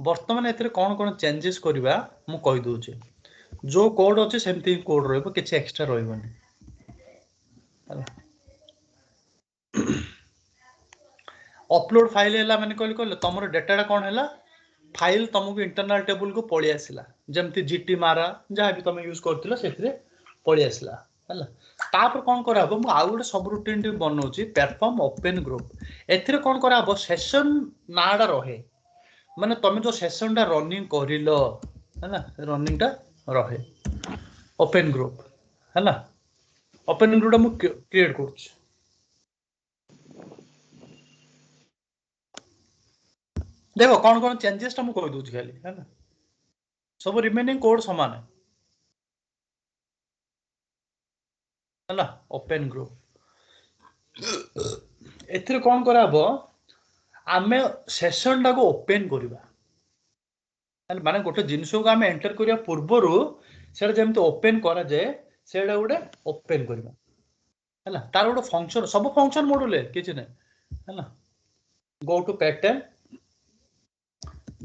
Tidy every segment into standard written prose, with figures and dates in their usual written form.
वर्तमान एथिरे कौन कौन चेंजेस करबा मु कहि दोचे जो कोड अछि सेमती कोड रहबो किछि एक्स्ट्रा रहबोनी अपलोड फाइल हैला माने कहले तमरो डाटा कोन हैला फाइल तुमको इंटरनल टेबल को पळी आसिला जेमती जीटी मारा जहा भी तुम यूज करथिलो सेथिरे पळी आसिला हैला तापर कोन कराबो मु आउ गोटे सब रूटीन टी बनौची परफॉर्म ओपन ग्रुप एथिरे कोन कराबो सेशन नाडा रहे माने तुम जो सेशन टा रनिंग करिलो हैला रनिंग टा रहे ओपन ग्रुप हैला ओपन ग्रुप टा मु क्रिएट करछ देखो कौन कौन चेंजेस टा मु कहि दोछ खाली हैला सब रिमेनिंग कोड समान है हैला ओपन ग्रुप एथिरे कोन कराबो आमे सेशन टा को ओपन करबा माने गोटे जिनिस को आमे एंटर करिया पूर्वरु सेटा जेमते ओपन करा जाय सेटा गोटे ओपन करबा हैला तार गोटे फंक्शन सब फंक्शन मॉड्यूल है किछ नै हैला go to pattern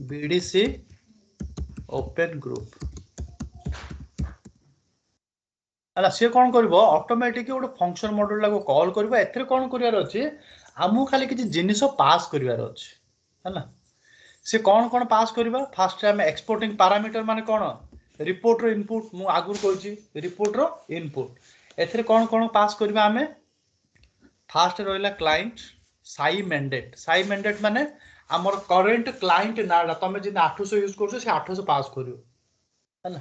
BDC open group हैला से कोन करबो ऑटोमेटिक गोटे फंक्शन मॉड्यूल को कॉल करबो एथिरे कोन करियार अछि हमु खाली किछ जिनिस पास करिवार अछि हैला से कौन कौन पास करबा फास्ट हम एक्सपोर्टिंग पैरामीटर माने कोन रिपोर्ट रो इनपुट मु आगुर कहूची रिपोर्ट रो इनपुट एथिरे कौन कौन पास करबा हमें फास्ट रहला क्लाइंट साई मैंडेट माने हमर करंट क्लाइंट नाडा तमे जे 800 यूज करछो से 800 पास करियो हैला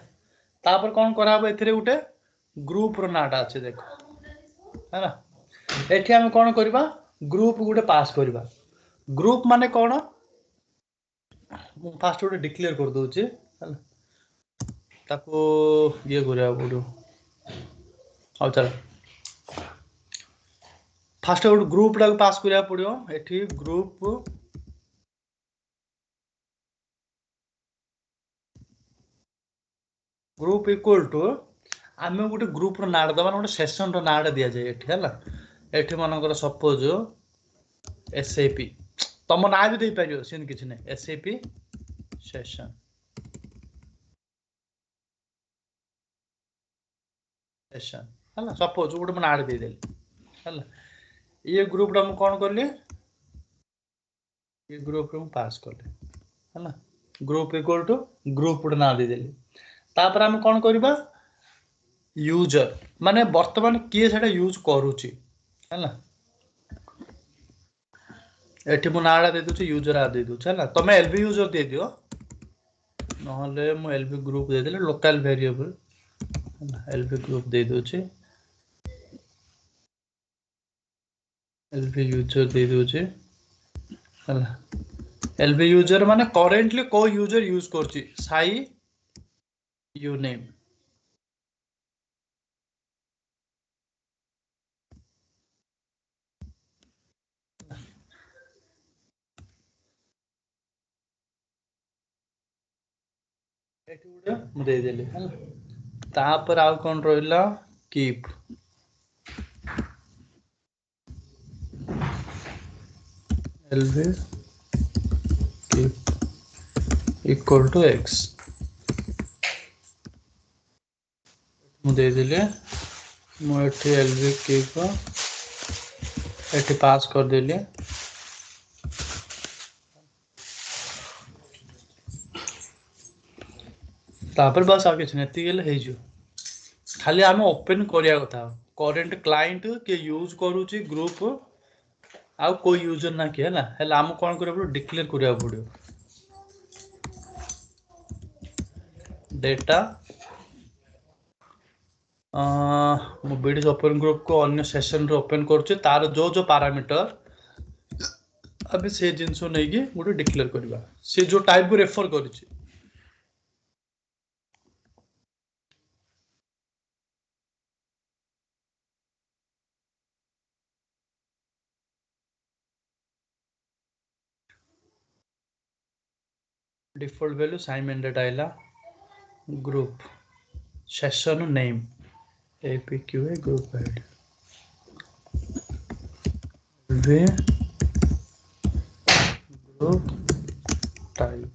तापर कौन कराबो एथिरे उठे ग्रुप रो नाडा अछि देखो हैला एठी हम कौन करबा ग्रुप गुटे पास करबा ग्रुप माने कोन मु फास्ट गोटे डिक्लेयर कर दोचे हैला ताको ये करिया पड़ो आ चल फास्ट गोटे ग्रुप ला पास करिया पड़ो एठी ग्रुप इक्वल टू आमे गोटे ग्रुप रो नाम दबा गोटे सेशन रो नाम दिया जाय एठी हैला एठी मनकर सपोज एसएपी तम ना भी दे पारियो सेन किछ नै एसएपी सेशन हैला सपोज गोटे मन नाम दे देली हैला ये ग्रुप रा मु कोन करली ये ग्रुप रो पास करली हैला ग्रुप इक्वल टू ग्रुप रो नाम दे देली तापर हम कोन करबा यूजर माने वर्तमान किए सेटा यूज करूची हैला एठी मु नाडा दे दुची यूजर आ दे दुची हैला तमे एलबी यूजर दे दियो नहले मु एलबी ग्रुप दे देले लोकल वेरिएबल एलबी ग्रुप दे दुची एलबी यूजर दे दुची हैला एलबी यूजर माने करेंटली को यूजर यूज करची साई यू नेम एठी उडे मु दे देले हैला तापर आउ कोन रहला keep LB keep equal to x मु दे देले मु एठी एलबी कीप एठी पास कर देले तापर बस आगे छनेती गेले हे जो खाली हम ओपन करिया कथा करंट क्लाइंट के यूज करूची ग्रुप आउ कोई यूजर ना के हैला हैला हम कोन करबो डिक्लेयर करिया पड़ियो डेटा मु बीडीसी ओपन ग्रुप को अन्य सेशन रे ओपन करछु तार जो जो पैरामीटर अबे से जिंसो नै कि गोटे डिक्लेयर करबा से जो टाइप को रेफर करछि डिफॉल्ट वैल्यू साइमन डेटा आइला group session name apqa group id वे ग्रुप टाइप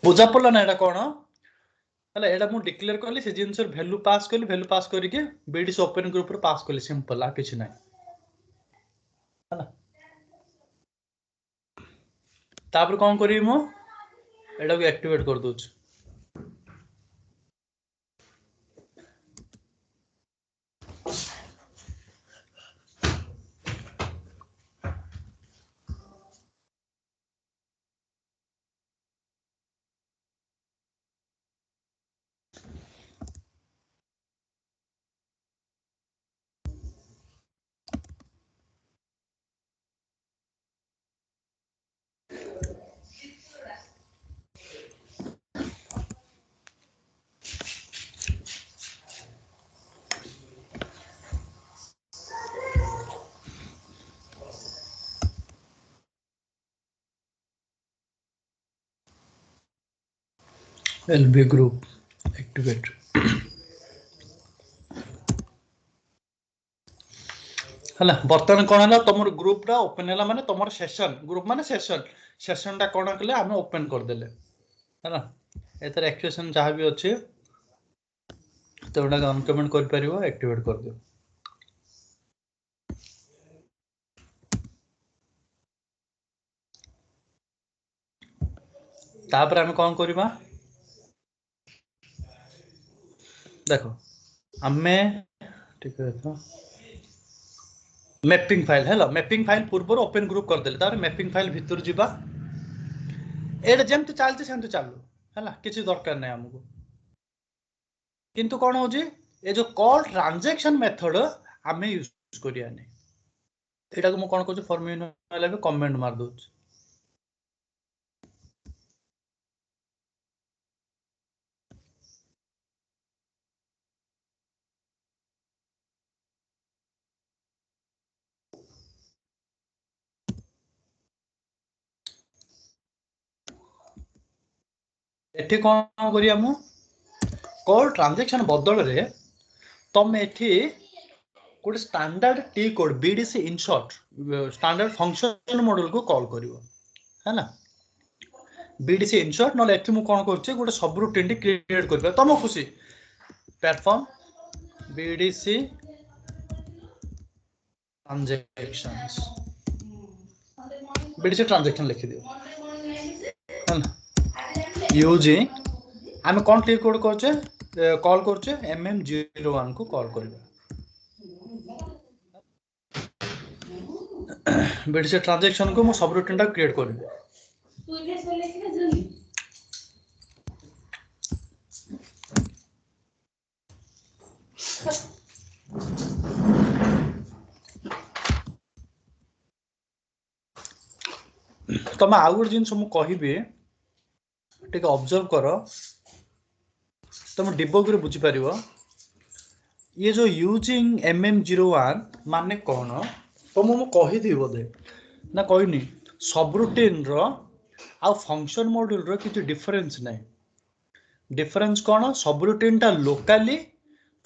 बुझा पड़ला ना एटा कोन हला एटा मु डिक्लेयर करली से जिंस वैल्यू पास करली वैल्यू पास करके बीडीसी ओपन ग्रुप रे पास करली सिंपल आ किछ नै हला तापर कोन करी मु एटा को एक्टिवेट कर दोछ एलबी ग्रुप एक्टिवेट हला बर्तन कोन हला तमर ग्रुप रा ओपन हला माने तमर सेशन ग्रुप माने सेशन टा कोन कले हम ओपन कर देले हला एतर एक्टिवेशन जहां भी अछि तो उडा अनकमेंट कर परिबो एक्टिवेट कर दियो तापर हम कोन करबा देखो हमें ठीक है तो mapping file hello mapping file पूर्व ओपन ग्रुप कर देले तार मैपिंग फाइल भीतर जीवा एड जेमति चलते सेमति चालू हैला किछि दरकार नै हमको किंतु कोन होजी ए जो कॉल ट्रांजैक्शन मेथड हमें यूज करिया नै एटा को म कोन कहू फॉर्मूला लेबे कमेंट मार दउ एठी कोन करिया मु कॉल ट्रांजैक्शन बदल रे तम एठी code standard T code BDC insert standard function module को कॉल करिवो है ना बीडीसी इनसर्ट न एठी मु कोन करछे गोटे सब रूटीन क्रिएट करबा तम खुशी perform BDC transactions BDC transaction लिखि दियो है ना यूजिंग आम कौन क्लिक कोड करछे कॉल करछे mm01 को कॉल करबा बीडीसी ट्रांजैक्शन को मु सब रूटीन टा क्रिएट करबे तम आउ गुड जिन मु कहिबे टिके ऑब्जर्व करो तुम डिबग रे बुझी परिबो ये जो यूजिंग mm01 माने कोन तो मु कहि दी बोधे ना कहनी सब रूटीन रो आ फंक्शन मॉड्यूल रो किछि डिफरेंस नै डिफरेंस कोन सब रूटीन टा लोकली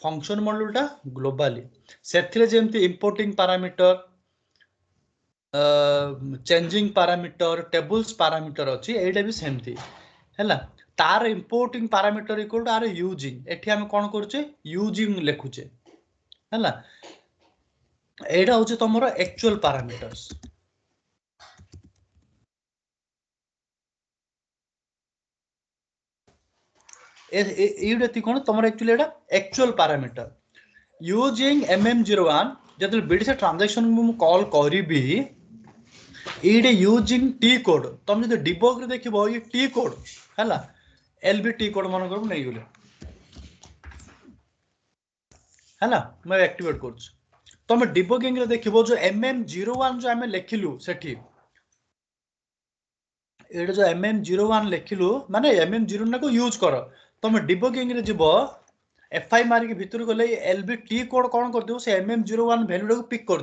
फंक्शन मॉड्यूल टा ग्लोबली सेथिरे जेमति importing parameter changing parameter tables parameter अछि एटा भी सेमति हैला तार इंपोर्टिंग पैरामीटर इक्वल टू आर यूजिंग एठी हम कोन करछे यूजिंग लेखुचे हैला एटा होचे तमरो एक्चुअल पैरामीटर्स एडती कोन तमरो एक्चुअली एटा एक्चुअल पैरामीटर यूजिंग mm01 जदि बीडीसी ट्रांजैक्शन मु कॉल करिबी एडे यूजिंग टी कोड तुम जदि डिबग रे देखिबो ये टी कोड हैला एलबी टी कोड मन करू नै गेले हैला मैं एक्टिवेट करछ तुम डिबगिंग रे देखिबो जो mm01 जो हमें लेखिलु सेठी एटा जो mm01 लिखिलु माने mm01 को यूज कर तुम डिबगिंग रे जीव एफआई मारिक भितर गले एलबी टी कोड कौन कर से mm01 वैल्यू को पिक कर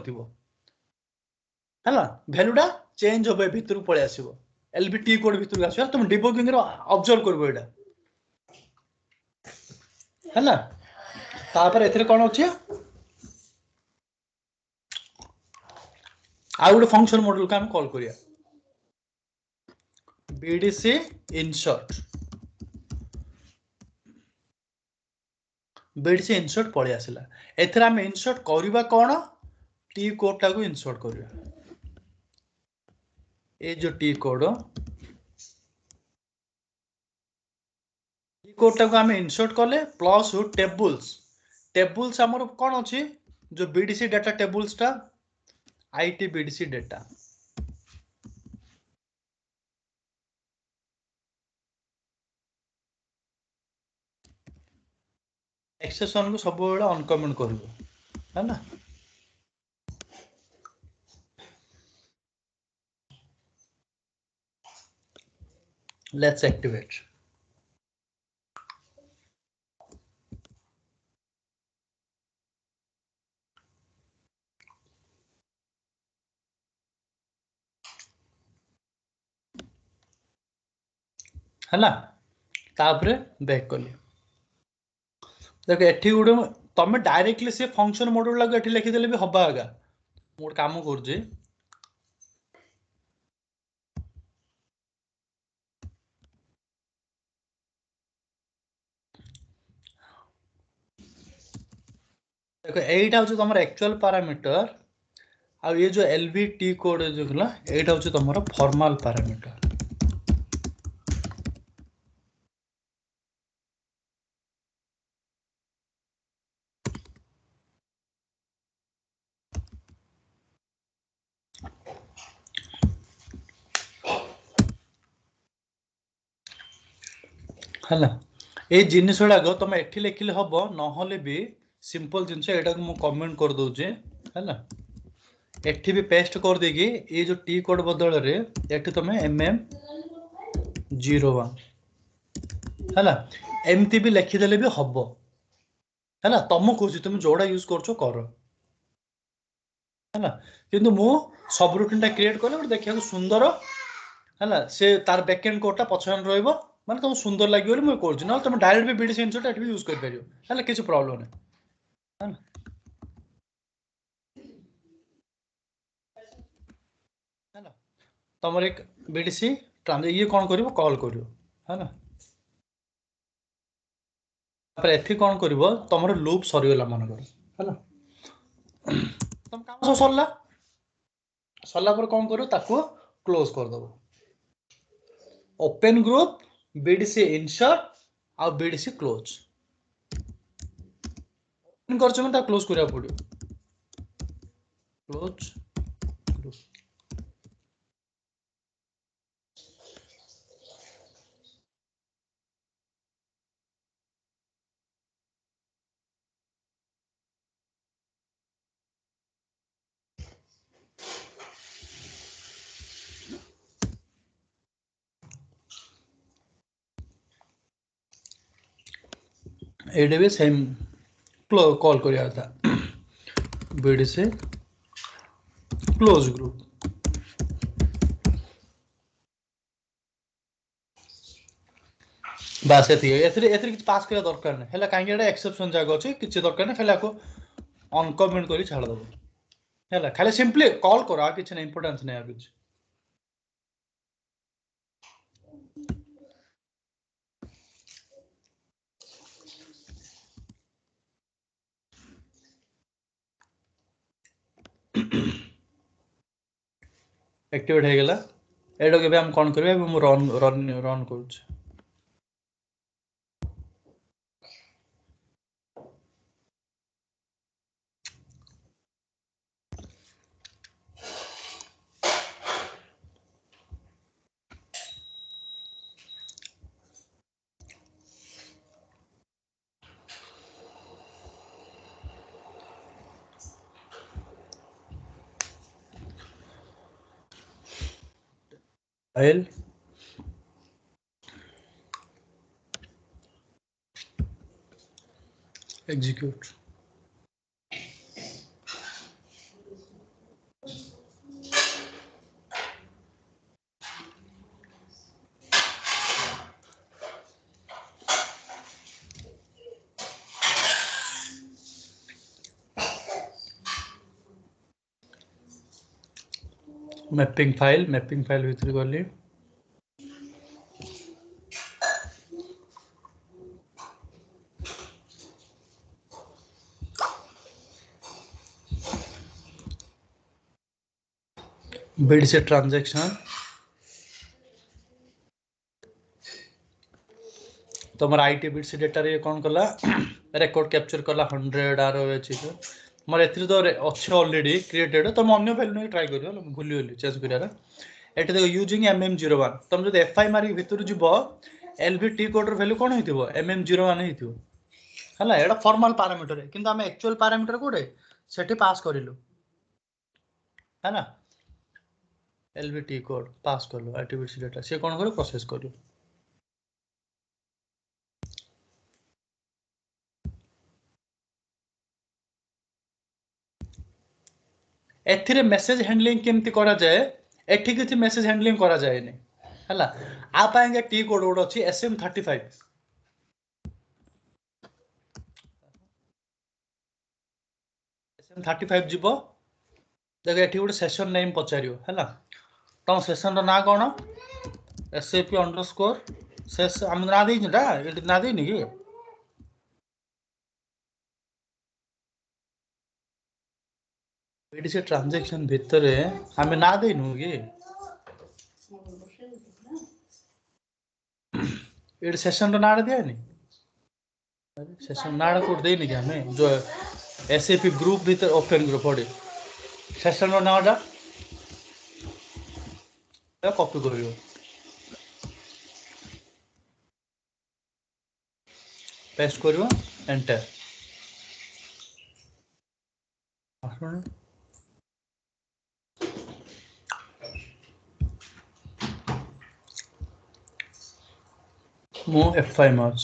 है वैल्यूटा चेंज हम भितर पलि आसो एलबी टी कोड भितर आस तुम डिबगिंग रे ऑब्जर्व करबो एटा है तापर एथिरे कौन अच्छे आ गोटे फंक्शन मॉडल को हम कॉल करिया बीडीसी इंसर्ट बीडीसी इंसर्ट पलि आसला एथिरे हम इंसर्ट करबा कौन टी कोड टा को इंसर्ट करबा ए जो टी कोड टा को हम इंसर्ट कले प्लस टेबल्स टेबल्स हमर कौन अच्छी जो बीडीसी डाटा टेबल्स टा आईटी बीडीसी डाटा एक्सेप्शन को सब बेले अनकमेंट करिवो है ना लेट्स एक्टिवेट है ना तापरे बैक कली देख एठी गुडे तमे डायरेक्टली से फंक्शन मॉड्यूल लागो एठी लिखि देले भी हबा आगा मोर काम करजे देखो एटा होछ तमर एक्चुअल पैरामीटर आ ये जो एलबीटी कोड जो हला एटा होछ तमर फॉर्मल पैरामीटर है ये जिनिस गुड़ाक तुम एठी लिखिले हम नहले भी सिंपल जिनस एटा को कमेंट कर दूचे है एठी भी पेस्ट कर देगी ये जो टी कोड बदल रे एठी तुम mm01 है एमती भी लिखिदेले भी हम है तुम खुशी तुम जोड़ा यूज कर किंतु मु सब रूटीन टा क्रिएट कले गोटे देखा सुंदर है से तार बैकएंड कोड टा पछन रहइबो माने तुम सुंदर लागि बोली मु करछु न तुम डायरेक्ट भी बीडीसी इंसर्ट एट भी यूज कर परियो है किछ प्रॉब्लम नै है है तमर एक बीडीसी ट्रांजे ये कौन करिवो कॉल करिवो है तापर एथि कौन करिवो तमर लूप सरीगला मन कर है तुम काम सब सरला सरला पर कौन करिवो ताको क्लोज कर दबो ओपन ग्रुप बीडीसी इंसर्ट आ बीडीसी क्लोज ओपन करछ मन ता क्लोज करिया पड़ियो क्लोज एडे भी सेम कॉल करिया था बीडीसी क्लोज ग्रुप बास एथि पास करा दरकार नहीं है कहीं एक्सेप्शन जगह अच्छे किसी दरकार नहीं खाली अनकमेंट कर छाड़ दब है खाली सिंपली कॉल करो किसी ना इंपोर्टेंस नहीं कुछ एक्टिवेट हो गला एटा के हम कौन करबे मु रन रन रन करूछ फाइल execute. mapping file ଭିତରେ ଗଲି BDC transaction तमर आईटी BDC डेटा रे कोन कला रिकॉर्ड कैप्चर कला 100 आर अछि मोर एथि तो अछि ऑलरेडी क्रिएटेड तुम अन्य वैल्यू नै ट्राई करियो भूली भूली चेंज करियारा एटे देखो यूजिंग mm01 तुम जदि fi मारी भितर जिवो lvt कोड रो वैल्यू कोन हेतिबो mm01 हेतिबो हला एडा फॉर्मल पैरामीटर है किंतु हम एक्चुअल पैरामीटर कोडे सेठी पास करिलु है ना lvt कोड पास करलो आईटी BDC डेटा से कोन करो प्रोसेस करियो एथिरे मेसेज हैंडलिंग केमती करा जाए एठी किछि मेसेज हैंडलिंग करा जाए नै हला आ पाएंगे टी कोड कोड अछि SM35 SM35 जीवो देखो एठी गोटे सेशन नेम पचारियो हला तो सेशन रो ना कोन SAP_ सेस हम ना देइ छटा एठी ना देइ नि कि BDC ट्रांजैक्शन भितरे हमें ना देनु कि एडी सेशन रो नाड़ दिया नि सेशन नाड़ कोड देनि कि हमें जो SAP ग्रुप भीतर ओपन ग्रुप पड़े सेशन रो नाड़ा ए कॉपी करियो पेस्ट करियो एंटर मो F5 मार्च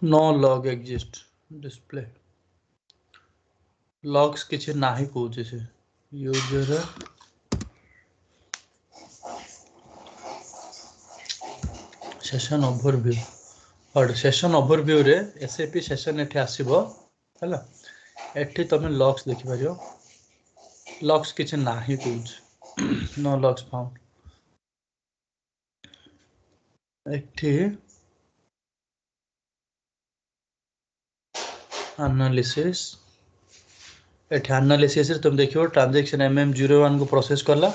no log exist display logs किछि नाही कहूचे से यूजर सेशन ओवरव्यू और सेशन ओवरव्यू रे SAP सेशन एठी आसीबो हला एठी तमे लॉग्स देखि परियो लॉग्स किछि नाही कहूचे नो लॉग्स फाउंड एठी एनालिसिस एठी एनालिसिस रे तुम देखियो ट्रांजैक्शन MM01 को प्रोसेस करला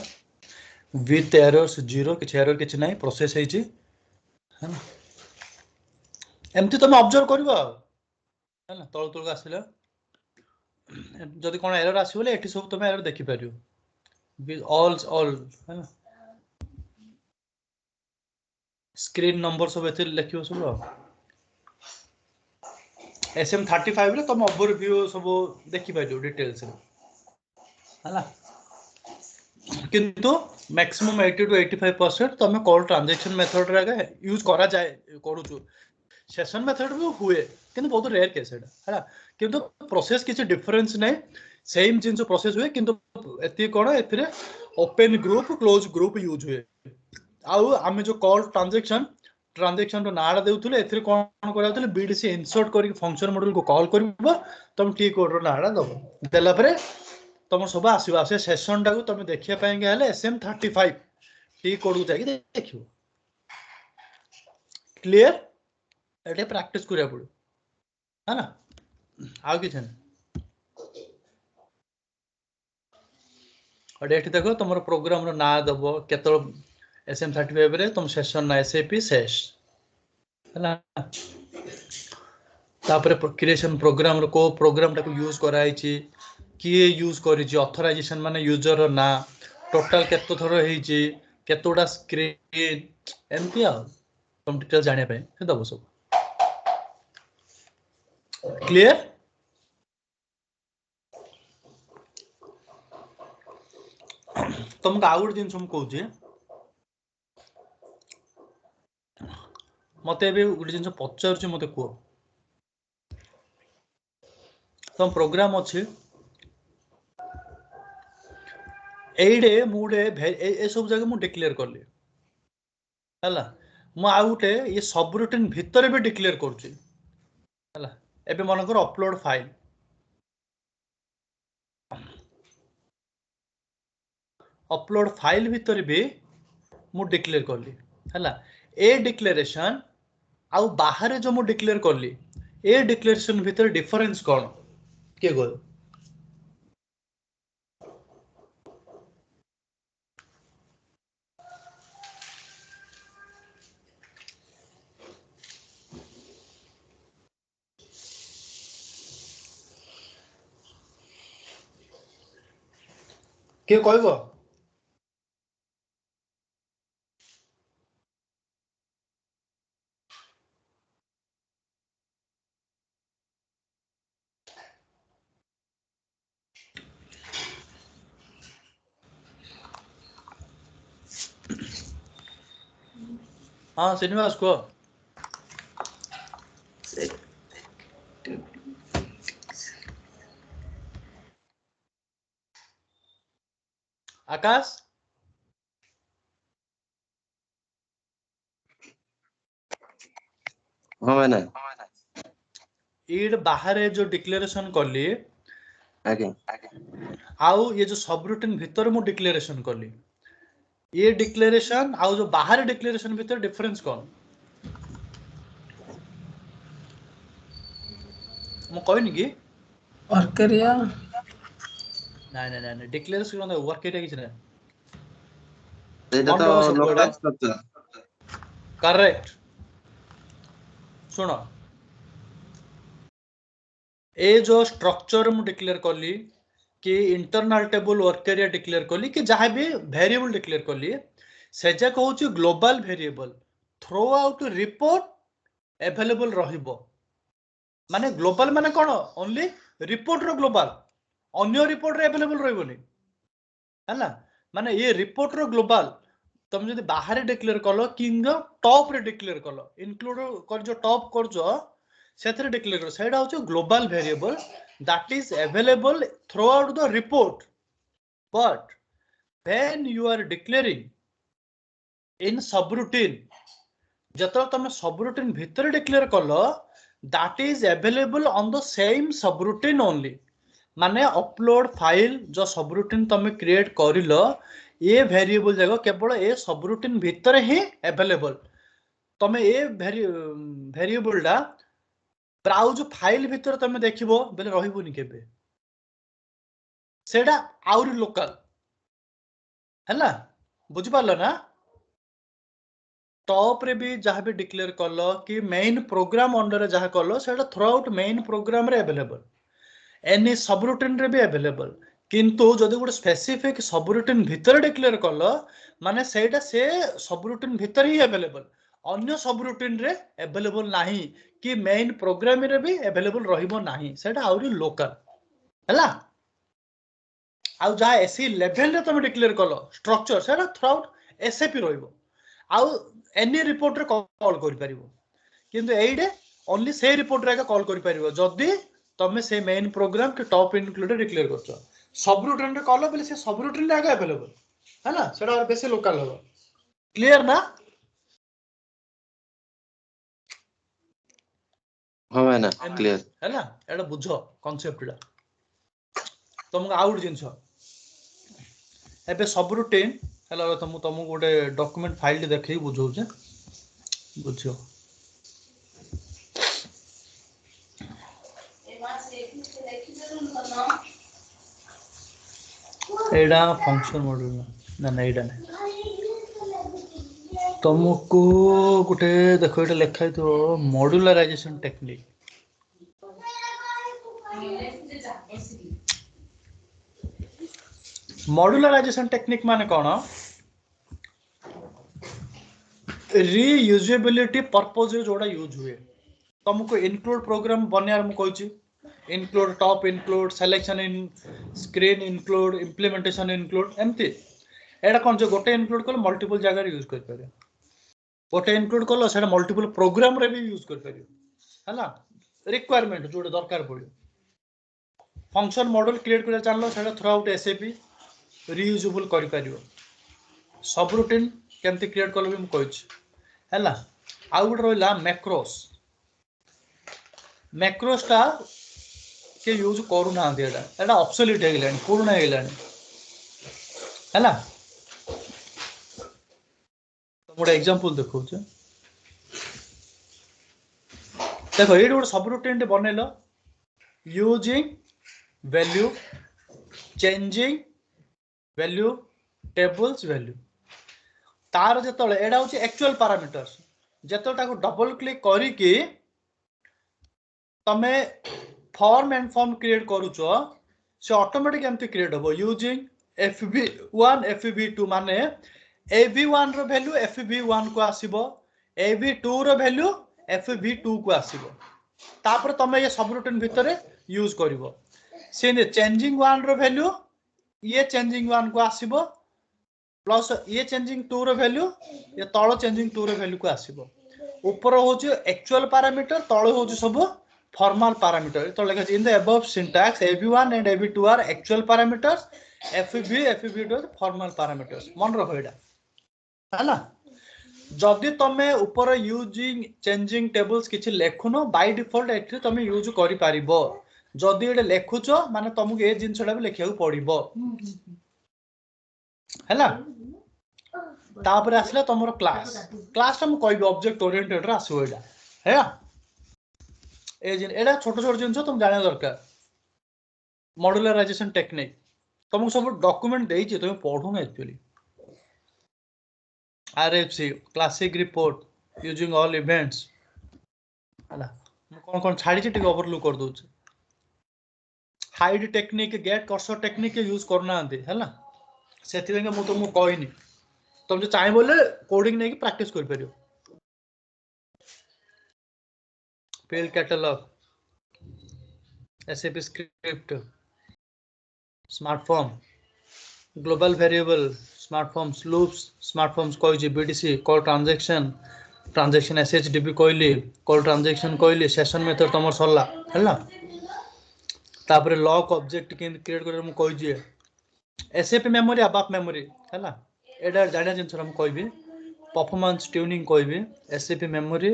विथ एरर्स 0 किछि एरर किछि नाही प्रोसेस हेछि है ना एमती तुम ऑब्जर्व करबो है ना तळ तळ आसिला जदि कोन एरर आसी बोले एठी सब तुम एरर देखि परियो विथ ऑल है ना स्क्रीन नंबर सब एथे लिखियो सब SM35 रे तुम ओवरव्यू सब देखि परियो डिटेल्स हला किंतु मैक्सिमम 80 to 85% तुम कॉल ट्रांजैक्शन मेथड रे यूज करा जाए करूछु सेशन मेथड भी हुए किंतु बहुत रेयर केस है किंतु प्रोसेस किसी डिफरेंस नहीं सेम जिन प्रोसेस हुए किंतु एति कोन एथिरे open group close group use हुए आउ आमे जो कॉल ट्रांजैक्शन रो नाडा देउथले एथिरे कोन कराउथले BDC इंसर्ट करी फंक्शन मॉड्यूल को कॉल करबो तुम टी कोड रो नाडा दबो देला परे तुम सब आसीबा से सेशन टाको तुम देखिया पाएंगे हले SM35 टी कोड को जाके देखियो क्लियर एटे प्रैक्टिस करिया पड़ो है ना आउ कि छन और एठी देखो तुमरो प्रोग्राम रो ना दबो केतो SM35 रे तुम सेशन ना SAP सेश है ना तापर क्रिएशन प्रोग्राम रो को प्रोग्राम टाको यूज कराई छी किए यूज करी छी ऑथराइजेशन माने यूजर रो ना टोटल केतो थरो हेई छी केतोडा स्क्रीन एमती आ तुम डिटेल जाने पे से दबो सब क्लियर तुमको आउट दिन सुम कहूँ मते भी गोटे जिन पचार मते कह तुम प्रोग्राम अच्छे एडे मुडे ए सब जगह मु डिक्लेयर करली हला मु आ गुटे ये सब रूटीन भितर भी डिक्लेयर करछि हला एबे मन कर अपलोड फाइल अपलोड फाइल भितर भी मु डिक्लेयर करली हला ए डिक्लेरेशन आउ बाहर जो मु डिक्लेयर करली ए डिक्लेरेशन भितर डिफरेंस कोन के गो के कहबो हां श्रीनिवास को आकाश हाँ मैंने ईड बाहर जो डिक्लेरेशन करली आगे आउ ये जो सब रूटीन भितर मु डिक्लेरेशन करली ये डिक्लेरेशन आउ जो बाहर डिक्लेरेशन भितर डिफरेंस कोन मु कहनी कि वर्क एरिया নাই নাই নাই ডিক্লেরেশন মানে ওয়ার্ক এটা কিছু না এটা তো লোকাল স্ট্রাকচার करेक्ट सुनो ए जो स्ट्रक्चर मु डिक्लेयर करली कि internal table work area declare करली कि जहां भी वेरिएबल डिक्लेयर करली से जाक होची global variable throughout report available रहिबो माने ग्लोबल माने कोन ओनली रिपोर्ट रो ग्लोबल अन्य रिपोर्ट रे अवेलेबल रहिबोनी हैला माने ये रिपोर्ट रो ग्लोबल तुम जदि बाहर डिक्लेयर कलो किंग टॉप रे डिक्लेयर कलो इंक्लूड कर जो टॉप कर जो सेथरे डिक्लेयर करो सेटा होचे global variable that is available throughout the report but when you are declaring in subroutine जतो तुम सबरूटीन भीतर डिक्लेयर कलो that is available on the same subroutine only माने अपलोड फाइल जो सबरूटीन तुम क्रिएट करिलो ये वेरिएबल जगह केवल ए सबरूटीन भीतर ही अवेलेबल तमे ए वेरिएबल डा ब्राउज फाइल भीतर तमे देखिबो बेले रहिबोनी केबे सेडा आउरी लोकल हैला बुझि पारलो ना टॉप रे भी जहां भी डिक्लेयर करलो कि मेन प्रोग्राम अंडर रे जहां करलो सेडा थ्रू आउट मेन प्रोग्राम रे अवेलेबल एनी सबरूटीन रे भी अवेलेबल किंतु जदि गोटे स्पेसिफिक सबरूटीन भीतर डिक्लेयर कलो माने सेटा से सबरूटीन भीतर ही अवेलेबल अन्य सबरूटीन रे अवेलेबल नाही कि मेन प्रोग्राम रे भी अवेलेबल रहिबो नाही सेटा आउरी लोकल हैला आउ जा एसी लेवल रे तुम डिक्लेयर कलो स्ट्रक्चर सेटा थ्रू आउट एसएपी रहिबो आउ एनी रिपोर्ट रे कॉल करि परिबो किंतु एइडे ओनली से रिपोर्ट रे कॉल करि परिबो जदी तमे से मेन प्रोग्राम के टॉप इनक्लूडेड डिक्लेयर करछो सबरूटीन रे कॉल बेले से सबरूटीन रे आगे अवेलेबल है ना सेटा बेसी लोकल हो क्लियर ना हाँ मैंने क्लियर है ना एटा बुझो कांसेप्ट ला तुमको आउट जिंस एबे सबरूटीन हला तुमको गोटे डॉक्यूमेंट फाइल देखै बुझौ छे बुझियो एडा फंक्शन मॉड्यूल ना ना एडा नहीं तुमको गोटे देखो एटा लिखा तो मॉड्यूलराइजेशन टेक्निक मॉड्यूलराइजेशन टेक्निक माने कौन रीयूजेबिलिटी पर्पज जोड़ा यूज हुए तुमको इनक्लूड प्रोग्राम बनियार मु कहछि include top include selection in screen include implementation include एमती एटा कोन जो गोटे इनक्लूड कर मल्टीपल जगह यूज कर पारे गोटे इनक्लूड कलो सेटा मल्टीपल प्रोग्राम रे भी यूज कर पारे हला रिक्वायरमेंट जोड़े दरकार पड़े फंक्शन मॉडल क्रिएट कर जानलो सेटा थ्रू आउट एसएपी रीयूजेबल कर पारियो सब रूटीन केमती क्रिएट कलो भी मु कहछि हला आउ गोटे रहला मैक्रोस टा के यूज करू ना एटा एटा ऑब्सोलीट हे गेलानी पुराना हे गेलानी हला मोटे एग्जांपल देखो देखो ये गोटे सब रूटीन टे बनेलो using value changing value tables value तार जेतले एडा होची एक्चुअल पैरामीटर्स जेतले ताको डबल क्लिक करी कि तमे फॉर्म एंड फॉर्म क्रिएट करूचो से ऑटोमेटिक एमती क्रिएट होबो यूजिंग fb1 fb2 माने ab1 रो वैल्यू fb1 को आसीबो ab2 रो वैल्यू fb2 को आसीबो तापर तमे ये सब रूटीन भितरे यूज करिवो से चेंजिंग 1 रो वैल्यू ये चेंजिंग 1 को आसीबो प्लस ये चेंजिंग 2 रो वैल्यू ये तळ चेंजिंग 2 रो वैल्यू को आसीबो ऊपर होची एक्चुअल पैरामीटर तळ होची सब formal parameter तो लिखा in the above syntax ab1 and ab2 are actual parameters fb2 are formal parameters मन रखो एटा हला जदि तमे ऊपर यूजिंग चेंजिंग टेबल्स किछि लेखुनो बाय डिफॉल्ट एठी तमे यूज करि पारिबो जदि एटा लेखुचो माने तमु ए जिंसडा भी लेखिया पड़िबो हला तापर आसला तमरो क्लास टा हम कहबी ऑब्जेक्ट ओरिएंटेड रा आसो एटा है एटा छोट छोट जिनस तुम जाने दरकार मॉड्यूलराइजेशन टेक्निक तुमको सब डॉक्यूमेंट देइछि तुम पढो actually RFC classic report using all events हला कोन कोन छाडी छि टिक ओवरलुक कर दोछ hide technique get cursor technique use करना आंती हला सेति बेंगे मु तुमको कहनी तुम जो चाहे बोले कोडिंग नहीं प्रैक्टिस कर परियो field catalog SAP script smart form global variable smart forms loops smart forms कोई BDC call transaction SHDB कोइली call transaction कोइली session method तमर सरला हैला तापर लॉक ऑब्जेक्ट के क्रिएट कर हम कोइ जे SAP मेमोरी अबाप मेमोरी हैला एडा जाना जिंस हम कोइबी परफॉर्मेंस ट्यूनिंग कोइबी SAP मेमोरी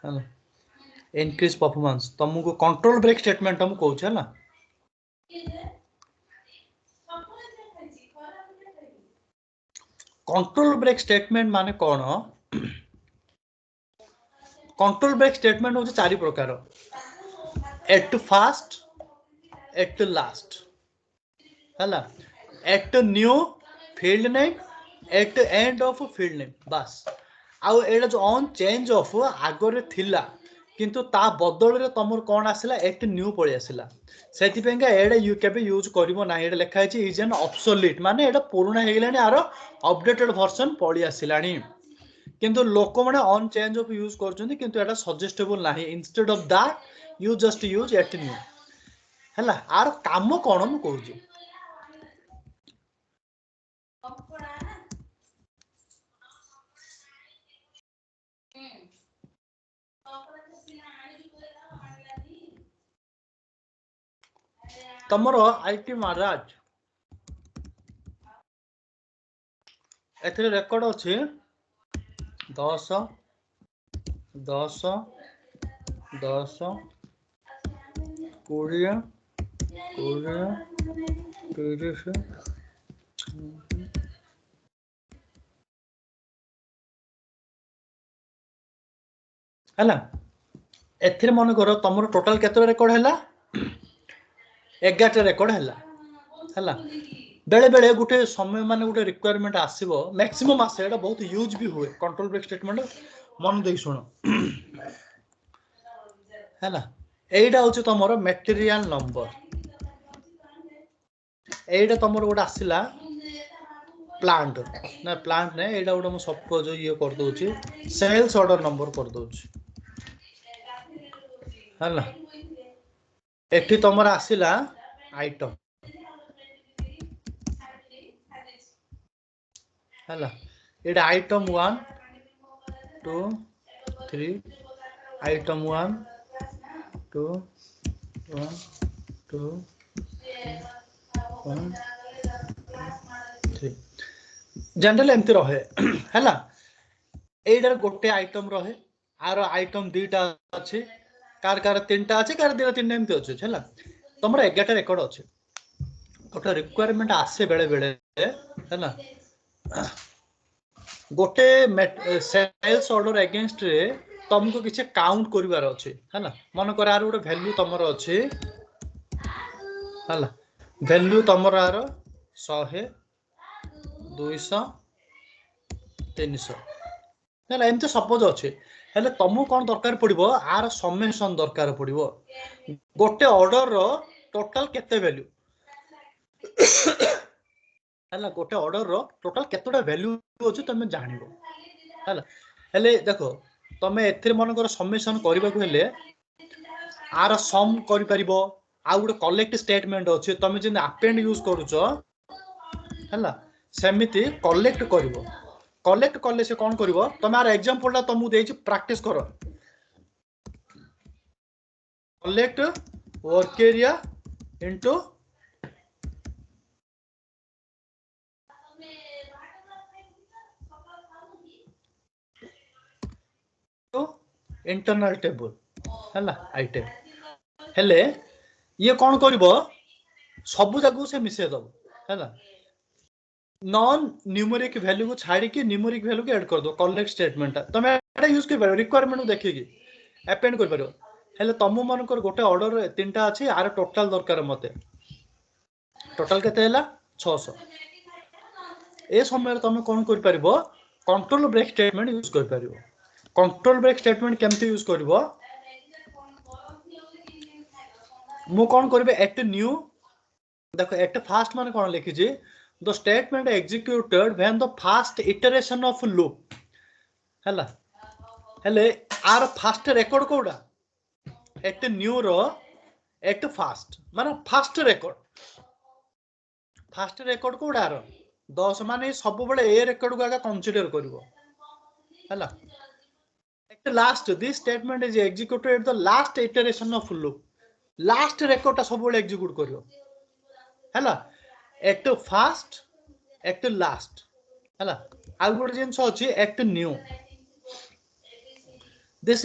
हैला increase performance तुमको कंट्रोल ब्रेक स्टेटमेंट हम कहू छै ना कंट्रोल ब्रेक स्टेटमेंट माने कोन कंट्रोल ब्रेक स्टेटमेंट हो चारि प्रकार एट फास्ट एट लास्ट हला at new field name at end of field name बस आ एडा जो ऑन चेंज ऑफ आगरे थिला किंतु ता बदल रे तमर कोन आसिला एट न्यू पळी आसिला सेति पेंगा एडा यू केबे यूज करिवो ना एडा लेखा छि इज एन ऑब्सोलीट माने एडा पुराना हे गेलानी आरो अपडेटेड वर्जन पळी आसिलानी किंतु लोक माने ऑन चेंज ऑफ यूज करछन्ती किंतु एडा सजेस्टेबल नाही instead of that you just use at new हला आर काम कोन म कहू छि तमरो आईटी महाराज एथरे रेकॉर्ड अछि 10 10 10 20 30 हला एथरे मन करो तमरो टोटल केते रेकॉर्ड हैला 11 रेकॉर्ड हैला बेले बेले गुटे समय माने गुटे रिक्वायरमेंट आसीबो मैक्सिमम आसे एटा बहुत यूज भी हुए कंट्रोल ब्रेक स्टेटमेंट मन देई सुनो हैला एटा होचे तमरो मटेरियल नंबर एटा तमरो गोटा आसिला प्लांट ना प्लांट ने एटा गोटे सपोज ये कर दोची सेल्स ऑर्डर नंबर कर दोची हला एठी तमर आसिला आइटम हला एटा आइटम 1 2 3 आइटम 1 2 1 2 1 3 जनरल एमती रहे हैला एडर गोटे आइटम रहे आर आइटम दुईटा अच्छे कार कार तीनटा अच्छे कार दुईटा तीनटा एमती अच्छे हैला तुम 11टा रेकर्ड अच्छे गोटे रिक्वायरमेंट आसे बेले बेले हैला गोटे सेल्स ऑर्डर अगेंस्ट रे तुमको किसी काउंट करिवार अच्छे हैला मन कर आर गोटे वैल्यू तुमर अच्छे हैला वैल्यू तुमर आर 100 200 300 ना एमती सपोज अच्छे हेले तुमको कौन दरकार पड़ो आर समेसन दरकार पड़ो गोटे ऑर्डर रो टोटल केते वैल्यू हैला गोटे ऑर्डर रो टोटल केतोटा वैल्यू अछि तमे जानिबो हैला हेले देखो तमे एथिर मन कर समेसन करबा को हेले आर सम करि परिबो आ गोटे कलेक्ट स्टेटमेंट अछि तमे जे अपेंड यूज करूचो हैला सेमिति कलेक्ट करिवो कलेक्ट करले से कौन करिवो तमार एग्जांपल तुमको देछि प्रैक्टिस करो collect work area into internal table हैला आइटम हेले ये कौन करिवो सब जागु से मिसे दबो हैला नॉन न्यूमेरिक वैल्यू को छाड़ी के न्यूमेरिक वैल्यू को ऐड कर दो कलेक्ट स्टेटमेंट तुम एटा यूज कर पारो रिक्वायरमेंट देखिकी अपेंड कर पारो हेले तुम मन कर गोटे ऑर्डर तीनटा अछि आर टोटल दरकार मते टोटल केते हैला 600 ए समय तुम कोन कर पारिबो कंट्रोल ब्रेक स्टेटमेंट यूज कर पारिबो कंट्रोल ब्रेक स्टेटमेंट केमते यूज करबो मु कोन करबे एट न्यू देखो एट फास्ट माने कोन लिखि जे the statement executed when the first iteration of loop हैला हेले आर फास्ट रेकॉर्ड कोडा एट न्यू रो एट फास्ट माने फास्ट रेकॉर्ड कोडा रो 10 माने सब बेले ए रेकॉर्ड को आगा कंसीडर करबो हैला at last this statement is executed at the last iteration of loop last record ता सब बेले एक्जीक्यूट करियो हैला एट फास्ट एट लास्ट हैला आउ गोटे जिंस अछि at new this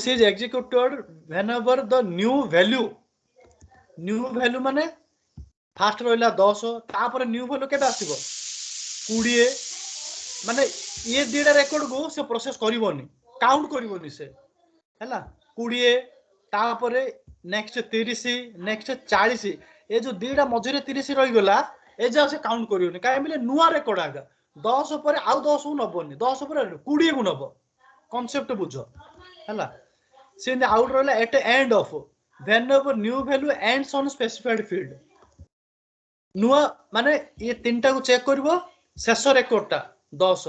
is executed whenever the new value माने फास्ट रहला 10 तापर न्यू वैल्यू केटा आसीबो 20 माने ये दीडा रेकॉर्ड को से प्रोसेस करिवोनी काउंट करिवोनी से हैला 20 तापर नेक्स्ट 30 नेक्स्ट 40 ए जो दीडा मझरे 30 रही गला ए जा से काउंट करिवोनी काहे मिले नुवा रेकॉर्ड आगा 10 पर आउ 10 को नबोनी 10 पर 20 को नबो कांसेप्ट बुझो हैला से आउट रहला at end of whenever new value ends on specified field नुवा माने ये तीनटा को चेक करबो शेष रेकॉर्डटा 10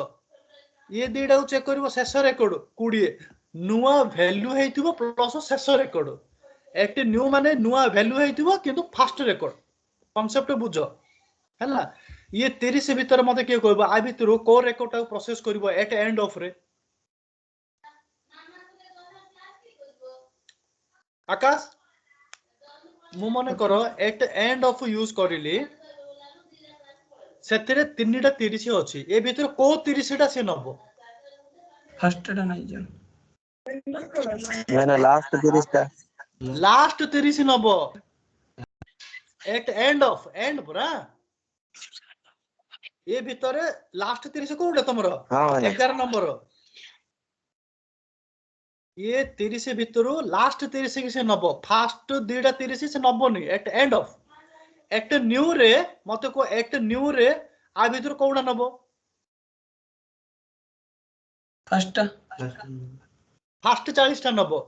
ये दीडा को चेक करबो शेष रेकॉर्ड 20 नुवा वैल्यू हेतिबो प्लस शेष रेकॉर्ड एट न्यू माने नुवा वैल्यू हेतिबो किंतु फास्ट रेकॉर्ड कांसेप्ट बुझो हैला ये 30 भीतर मते के कहबो आ भीतर कोर रेकॉर्ड टा प्रोसेस करबो एट एंड ऑफ रे आकाश मु मने करो एट एंड ऑफ यूज करिली सेतिरे तीनटा 30 अछि ए भीतर को 30 टा से नबो फर्स्ट टा नै जान ना लास्ट 30 टा लास्ट 30 नबो एट एंड ऑफ एंड पूरा ये भीतर लास्ट 30 कोडे तमरो हां 11 नंबर ये 30 भीतर लास्ट 30 के से नबो फास्ट दीडा 30 से नबो नहीं at end of at new रे मते को एट न्यू रे आ भीतर कोडा नबो फर्स्ट 40 टा नबो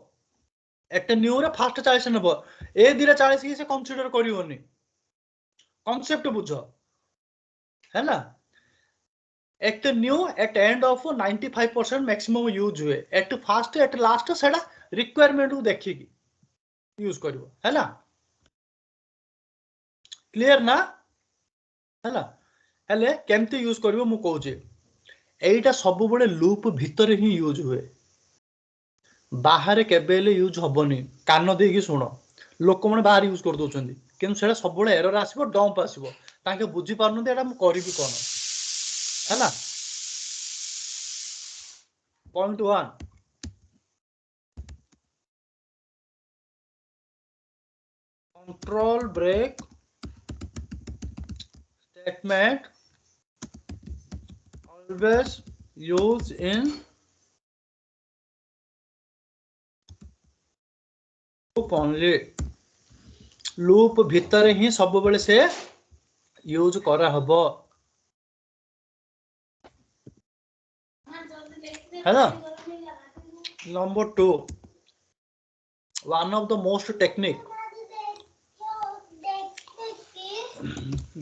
एट न्यू रे फास्ट 40 नबो ए दीडा 40 के से कंसीडर करिवोनी कांसेप्ट बुझो हैला at new at end of 95% maximum use हुए एट फास्ट एट लास्ट सेटा रिक्वायरमेंट को देखिकी यूज करिवो हैला क्लियर ना हैला हेले केमती यूज करिवो मु कहूची एटा सब बड़े लूप भीतर ही यूज हुए बाहर केबेले यूज हबनी कान देकी सुनो लोक मैंने बाहर यूज कर दउछंदी किंतु सेटा सब बड़े एरर आसीबो डंप आसीबो ताके बुझी पारनते एटा मु करिवि कोन हैला point 1 control break statement always use in loop only loop भीतर ही सब बेले से यूज करा हबो है number 2 one of the most technique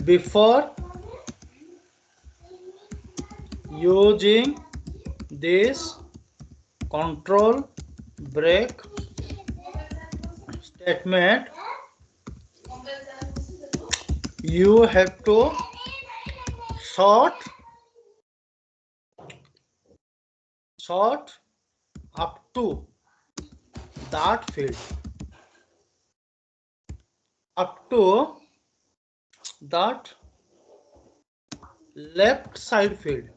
before using this control break statement you have to sort up to that field up to that left side field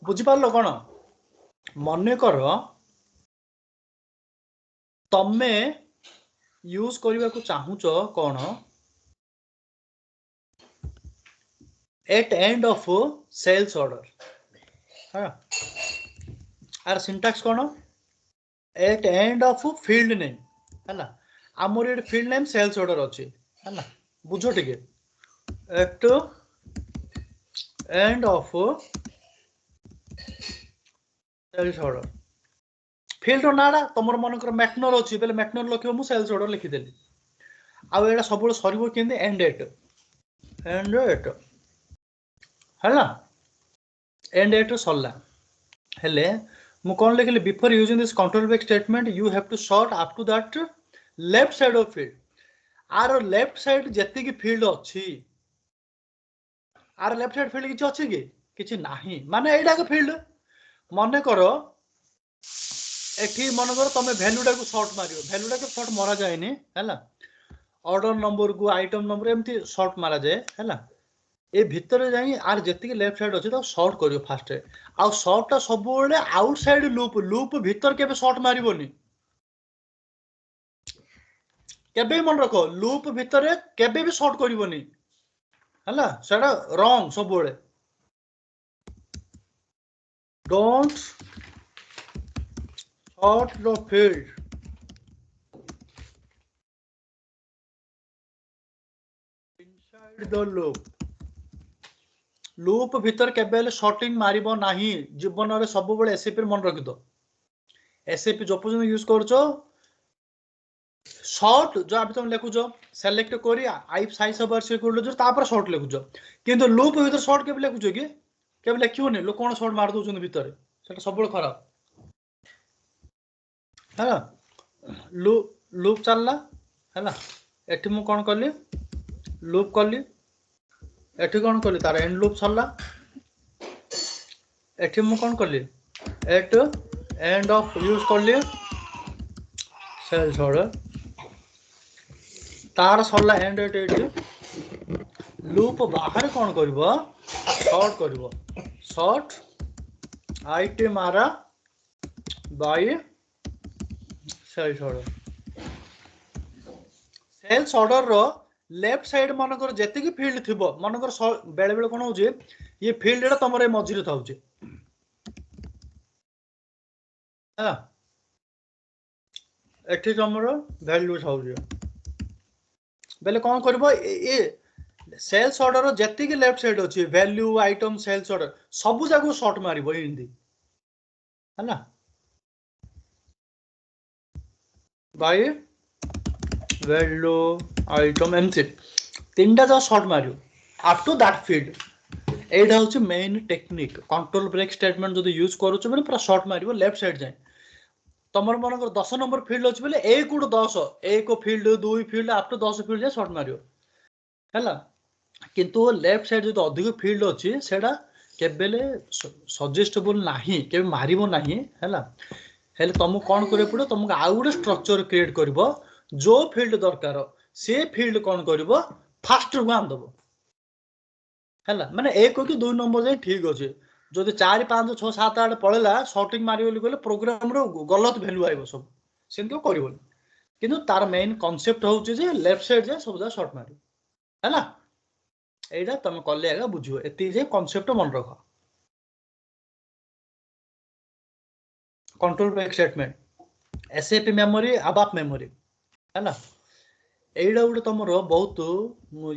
बुझी पारलो कौन मने कर तमे यूज करने को चाहूच कौन at end of sales order आर सिंटैक्स कौन at end of field name है आमर ये फील्ड नेम सेल्स ऑर्डर अच्छी है बुझ टे at end of sales order field नाड़ा तुम मन कर मैक्नर अच्छी बोले मैक्नर लिखो मुझे सेल्स ऑर्डर लिखिदेली आउ एटा सब सर के एंड एट है एंड एट सरला हेले मु कौन लिखली before using this control break statement you have to sort up to that left side of field आर लेफ्ट साइड जेति की फील्ड अच्छी आर लेफ्ट साइड फील्ड किछि अछि कि किछि नाही माने एडा के फील्ड मने करो एठी मन करो तमे वैल्यूटा को शॉर्ट मारियो वैल्यूटा को शॉर्ट मारा जाएनी हैला ऑर्डर नंबर को आइटम नंबर एमती शॉर्ट मारा जाए हैला ए भितर जाई आर जेति के लेफ्ट साइड अछि तो शॉर्ट करियो फास्ट आ शॉर्ट सब बेले आउटसाइड लूप लूप भीतर केबे शॉर्ट मारिबोनी केबे मन रखो लूप भीतर केबे भी शॉर्ट करिबोनी हैला सेडा रॉन्ग सब बेले don't short the field inside the loop loop भीतर केबेले शॉर्टिंग मारिबो नाही जीवन रे सब बेले एसएपी मन रखि दो एसएपी जो पर्यंत यूज करछो शॉर्ट जो आप तुम लिखुछो सेलेक्ट करी आई साइज सब से करलो तापर शॉर्ट लिखुछो किंतु लूप भीतर शॉर्ट केबे लिखुछो कि केबे लिखियोनी लोक कोन शॉर्ट मार दोछन भीतर सेटा सब बेले खराब हैला लूप चलला हैला एठी मु कोन करली लूप करली एठी कौन कली तार एंड लूप सरला एठी मु कौन कली एट एंड ऑफ यूज करली सेल्स ऑर्डर तार सरला एंड एट एटी लूप बाहर कौन करिवो शॉर्ट करिवो शॉर्ट आईटी मारा बाय सेल्स ऑर्डर रो लेफ्ट साइड मनकर जेति की फील्ड थिबो मनकर बेले बेले कोन होजे ये फील्ड एटा तमरे मझिरे थाउजे हा एठी तमरो वैल्यू थाउजे बेले कोन करबो ए सेल्स ऑर्डर जेति की लेफ्ट साइड अछि वैल्यू आइटम सेल्स ऑर्डर सब जागो शॉर्ट मारिबो हिंदी हला बाय वैल्यू आइटम एमसी तीनटा जो शॉर्ट मारियो अप टू दैट फील्ड एटा होची main technique control break statement जदि यूज करूछ माने पूरा शॉर्ट मारिबो लेफ्ट साइड जाए तमर मनकर 10 नंबर फील्ड अछि बोले 1 उ 10 1 field 2 field up to 10 field जाए शॉर्ट मारियो हैला किंतु लेफ्ट साइड जदि अधिक फील्ड अछि सेडा केबेले सजेस्टेबल नाही केबे मारिबो नाही हैला हेले तुमको कौन करे पड़ो तुमको आउ गोटे स्ट्रक्चर क्रिएट करिवो जो फील्ड दरकार से फील्ड कौन करिवो फास्ट को आंदबो हैला माने 1 कि 2 नंबर जाए ठीक अछि जदि 4 5 6 7 8 पळेला शॉर्टिंग मारियो बोली कहले प्रोग्राम रो गलत वैल्यू आइबो सब सेंतो करिवो किंतु तार मेन कांसेप्ट होउची जे लेफ्ट साइड जे सब जा शॉर्ट मारियो हैला एटा तुम कले आगा बुझियो एति जे कांसेप्ट मन रखो control break statement SAP memory ABAP memory हैला एइडा गुटे तुमरो बहुत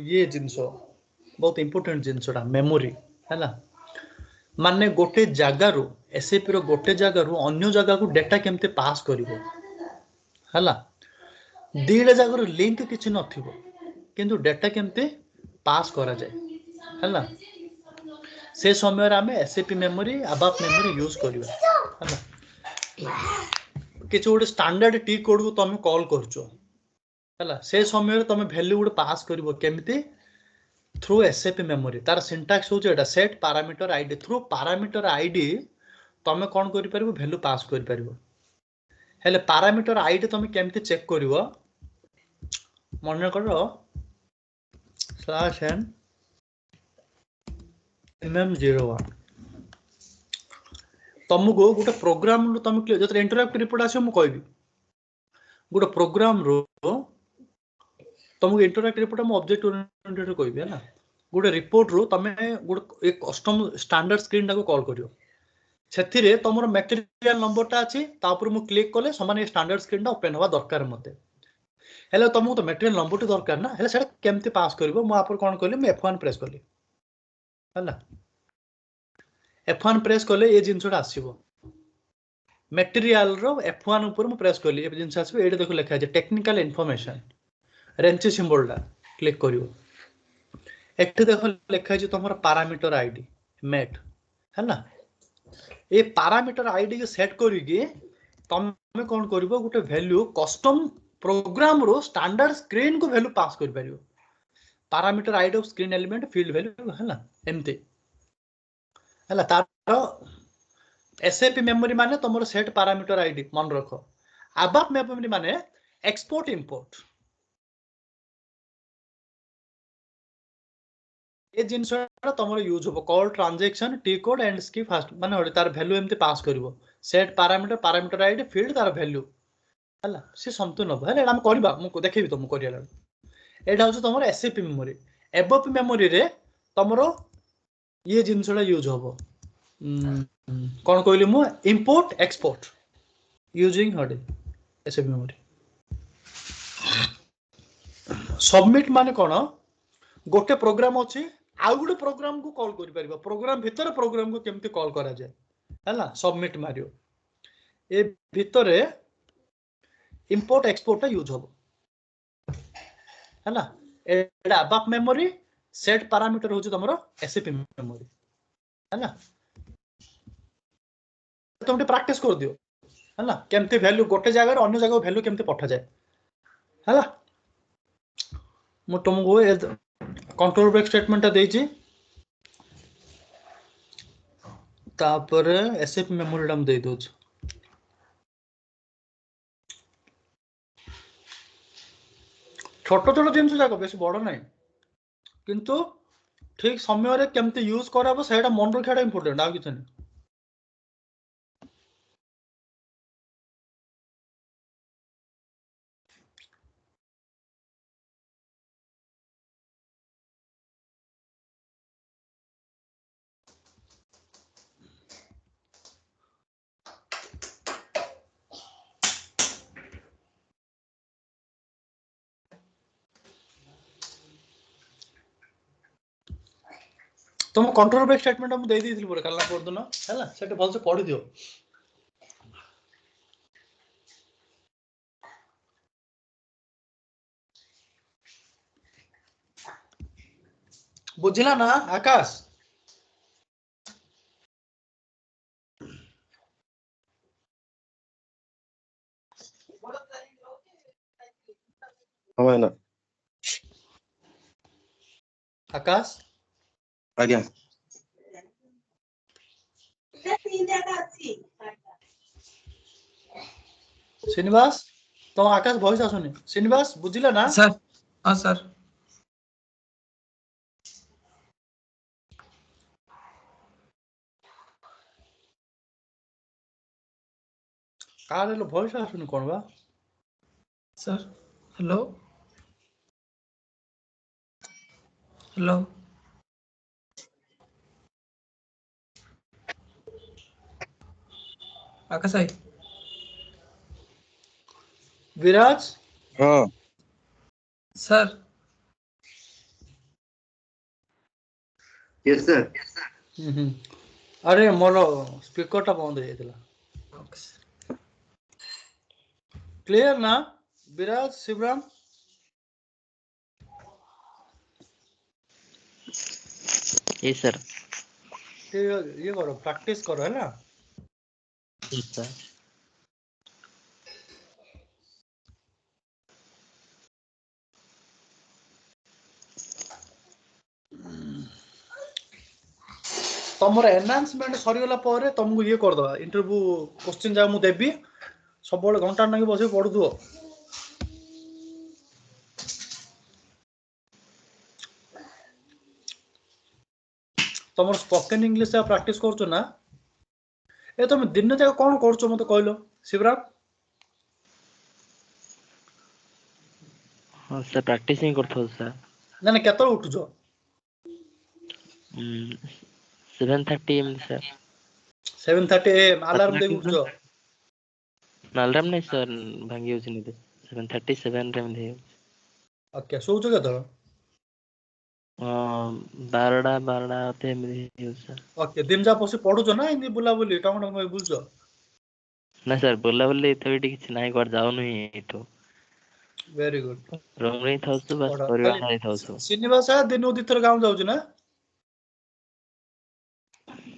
ये जिंस बहुत इंपोर्टेंट जिनसटा मेमोरी हैला माने गोटे जगारु एसएपी रो गोटे जगारु अन्य जगह को डेटा केमते पास करिवो हैला दीडा जगारु लिंक किछि नथिबो किंतु डेटा केमते पास करा जाय हैला से समय रे हमें SAP memory ABAP memory use करिवो हैला किछि गोटे स्टैंडर्ड टी कोड को तुम कॉल करछो हैला से समय रे तुम वैल्यू गुटे पास करिवो केमते थ्रू एसएपी मेमोरी तार सिंटैक्स हो जेटा set parameter ID through parameter ID तमे कोन करि परबो वैल्यू पास करि परबो हेले पैरामीटर आईडी तमे केमते चेक करिवो मन करो /n mm01 तुमको गोटे प्रोग्राम रो तुम क्लियर जत इंटरएक्ट रिपोर्ट आसे मु कहबी गोटे प्रोग्राम रो तुमको इंटरएक्ट रिपोर्ट हम ऑब्जेक्ट ओरिएंटेड कहबी है ना गोटे रिपोर्ट रो तमे गोटे एक कस्टम स्टैंडर्ड स्क्रीन टाको कॉल करियो सेथिरे तमरो मटेरियल नंबर ता अछि ता ऊपर मु क्लिक करले समान ए स्टैंडर्ड स्क्रीन ता ओपन होबा दरकार मते हेले तुमको तो मटेरियल नंबर टी दरकार ना हेले सेटा केमते पास करबो मु आपर कोन करली मु F1 प्रेस करली हला F1 प्रेस करले ए जिंसटा आसीबो मटेरियल रो F1 ऊपर मु प्रेस करली ए जिंस आसीबो एटे देखो लिखा है टेक्निकल इंफॉर्मेशन रेंच सिंबल टा क्लिक करियो एटे देखो लिखा है तमरो पैरामीटर आईडी मेट है ना ए पैरामीटर आईडी के सेट करिके तमे कोन करबो गुटे वैल्यू कस्टम प्रोग्राम रो स्टैंडर्ड स्क्रीन को वैल्यू पास कर परियो parameter ID of screen element field value है ना एमते है ना तारो एसएपी मेमोरी माने तमरो सेट पैरामीटर आईडी मन रखो अबाप मेमोरी माने एक्सपोर्ट इंपोर्ट ए जिनसटा तमरो यूज होबो call transaction T code and skip fast माने होडी तार वैल्यू एमते पास करबो सेट पैरामीटर आईडी फील्ड तार वैल्यू हला से संतुलन हो हला हम करबा मु देखेबी तुम करियाला एटा होछ तमरो एसएपी मेमोरी एबोपी मेमोरी रे तमरो ये जिनसटा यूज होबो कोन कहली मु इंपोर्ट एक्सपोर्ट यूजिंग हडी एसएपी मेमोरी सबमिट माने कोन गोटे प्रोग्राम अछि आउ गोटे प्रोग्राम को कॉल करि परबा प्रोग्राम भीतर प्रोग्राम को केमती कॉल करा जाय हैला सबमिट मारियो ए भीतरे इंपोर्ट एक्सपोर्ट टा यूज होबो हैला एडा अबाप मेमोरी सेट पैरामीटर होछ तमरो एसएपी मेमोरी हैला तुम प्रैक्टिस कर दियो हैला केमती वैल्यू गोटे जगह अन्य जगह वैल्यू केमती पठा जाय हैला मु तुमको कंट्रोल ब्रेक स्टेटमेंट ता देछि तापर एसएपी मेमोरी डम दे दोछ छोट छोट जिनस जाक बेसी बड़ नाही किंतु ठीक समय रे केमते यूज कराबो सेटा मन रखियाटा इंपोर्टेंट आ किछ नहीं तुम कंट्रोल ब्रेक स्टेटमेंट हम दे दी पूरा कल पर दिन है सेटा भल से पढ़ी दियो बुझिला ना आकाश? हाँ ना आकाश आज्ञा श्रीनिवास तो आकाश भॉइस आसुनी श्रीनिवास बुझिला ना? सर हाँ सर कार लो भॉइस आसुनी कोन बा? सर हेलो हेलो आकाश भाई विराज हाँ सर यस सर अरे मोर स्पीकर टा बंद हो जाइतला क्लियर ना विराज शिवराम? यस सर ये करो प्रैक्टिस करो है ना? यस सर तमर एनहांसमेंट सरीगला पर तुमको ये कर दवा इंटरव्यू क्वेश्चन जा मु देबी सब घंटा ना बस पढ़ुव तुम स्पोकन इंग्लिश प्रैक्टिस कर ना ए तुम दिन जाक कौन कर मत कहल शिवराम? हाँ सर प्रैक्टिस ही करथो सर ना ना केतल उठुच? 7:30 एम सर 7:30 AM अलार्म दे Mathematics उठुच? नालराम नहीं सर भांगी होची नहीं 7:30 7 रे में ओके सोच केतल? 12 होते में सर ओके दिन जा बस पढ़ुच ना इन बुला बुली टंग टंग बुझुच? ना सर बोला बोले एथोडी किछ नाही कर जाऊ नहीं एठो वेरी गुड रूम रे थाउ तो बस पढ़ परिवार खाली रे थाउ तो श्रीनिवास दिन दी थर गाँव जाउछ ना?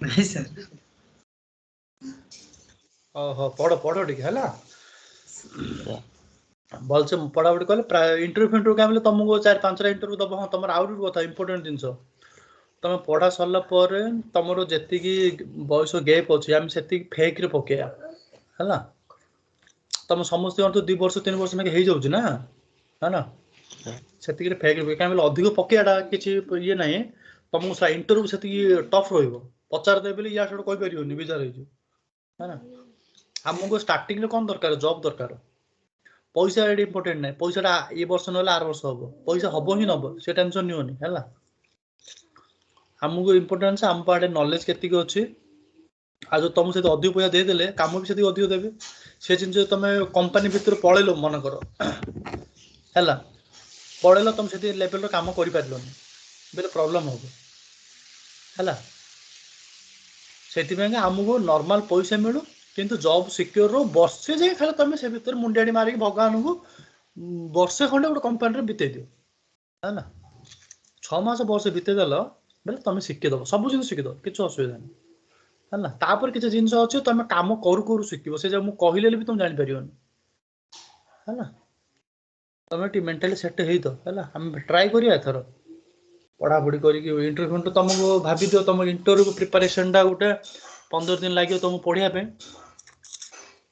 नहीं सर ओहो पढ़ पढ़ ठीक है ना? सर भलसे पढ़ापढ़ी कले इंटरव्यू फिंटरव्यू क्या तुमको 4-5 इंटरव्यू दब हाँ तुम आउट कथा इंपोर्टेंट जिनस तुम पढ़ा सरला तुम जी बयस गैप अच्छे आम से फेक रे पकड़ा है तुम समस्त तो 2 वर्ष 3 वर्ष ना हो जाऊँ ना है ना से फेक कहीं अधिक पकड़ा किसी ये ना तुमको इंटरव्यू से टफ रचार दे बोले या कहीपर विजार है ना आमको स्टार्टिंग कौन दरकार जॉब दरकार पैसा ये इंपोर्टेंट ना पैसा ये वर्ष ना आर वर्ष हम पैसा हम ही नब से टेंशन नियोनी है आमको इंपोर्टेंस आम पाटे नॉलेज केतिक अच्छी आ जो तुम से अधिक पैसा देदेले कम भी से अधिक देवे से जिन तुम कंपनी भितर पलैल मन कर है पलैल तुम से लेवल कम कर बोले प्रॉब्लम हम है से आमको नॉर्मल पैसा मिलू किंतु जॉब सिक्योर रो वर्षे जाए खाली तुम से भीतर मुंडियाड़ी मारिक भगवान को वर्षे खंडे गोटे कंपानी बीते दियो है ना 6 मास वर्ष बीतेदेल बोले तुम शिखीदेव सब जिन शिखीदेव किसी असुविधा नहीं है तापर किसी जिन अच्छे तुम कम करू करू शिख से जब मुझे कहले भी तुम जापर है तुम मेन्टाली सेट है आम ट्राए करिया एथर पढ़ापढ़ी करके इंटरव्यू तुमको भाभी दियो तुम इंटरव्यू प्रिपरेशन टा गोटे 15 दिन लगे तुमको पढ़ापे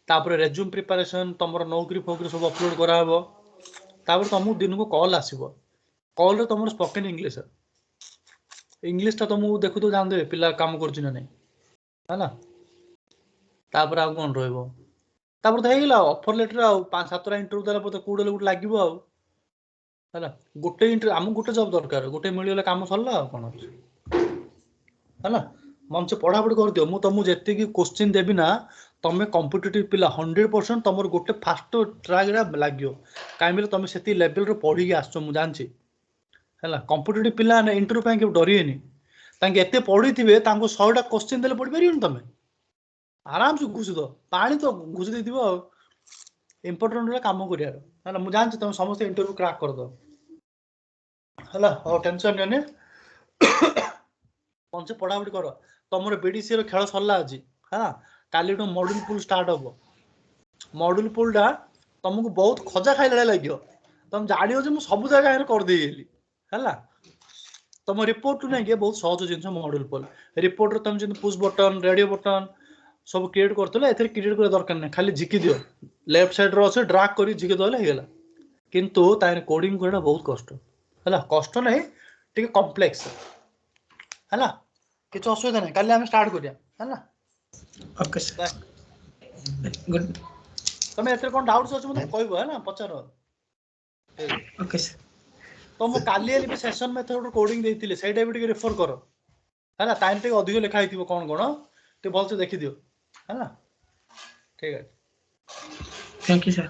तापर रेज्यूम प्रिपरेशन तुम नौकरी फोकरी सब अपलोड कराव तापर तुमको दिन को कॉल आसो कॉल रे तुम स्पोकन इंग्लिश इंग्लिश टा तुमको देखु तो जान देवे पिला काम कर नहीं है तापर आ कौन रहा तो है ऑफर लेटर आ 5-7 इंटरव्यू देला कौटे गोटे लगे है गोटे इंटरव्यू आम गोटे जॉब दरकार गोटे मिलगले कम सरला कौन है मन से पढ़ापढ़ी कर दियो तुमको जी क्वेश्चन देवी ना तुम कॉम्पिटिटिव पिला 100% तुम गोटे फास्ट ट्रैक लगे कहीं तुम से लेवल पढ़ी आस जानची है कॉम्पिटिटिव पिला इंटरव्यू के डरिए एत पढ़ी थे 100टा क्वेश्चन देले पढ़ी पार तुम आराम से घुषी दो पानी तो घुषी दे इंपोर्टेंट कम कर मुझे जानची तुम समस्त इंटरव्यू क्रैक कर दो है टेंशन नहीं पंचे पढ़ापढ़ी कर तुम बीडीसी खेल सरला आज है काली मॉड्यूल पुल स्टार्ट हम मॉड्यूल पुलटा तुमको बहुत खजा खाइला लगे तुम जान मुझे सब जगह करदे है तुम रिपोर्ट नहीं बहुत सहज जिन मॉड्यूल पुल रिपोर्ट तुम जो पुश बटन रेडियो बटन सब क्रिएट करते क्रिएट कर दरकार नहीं खाली झिकी दियो लेफ्ट साइड रो ड्राग कर झिकी देले हो गला किंतु तार कोडिंग करना बहुत कष्ट है कष्ट नहीं टे कॉम्प्लेक्स है किसी असुविधा नहीं काली आम स्टार्ट करिया है ओके सर गुड तुम एथरे कोन डाउट्स अछि मते कहबो है ना पचारो ओके सर तो मु काली एली भी सेशन मेथड कोडिंग देथिले सेटा भी टिके रेफर करो है ना टाइम टिके अधिक लिखा हिथिबो कोन कोन टे भल से देखि दियो है ना ठीक है थैंक यू सर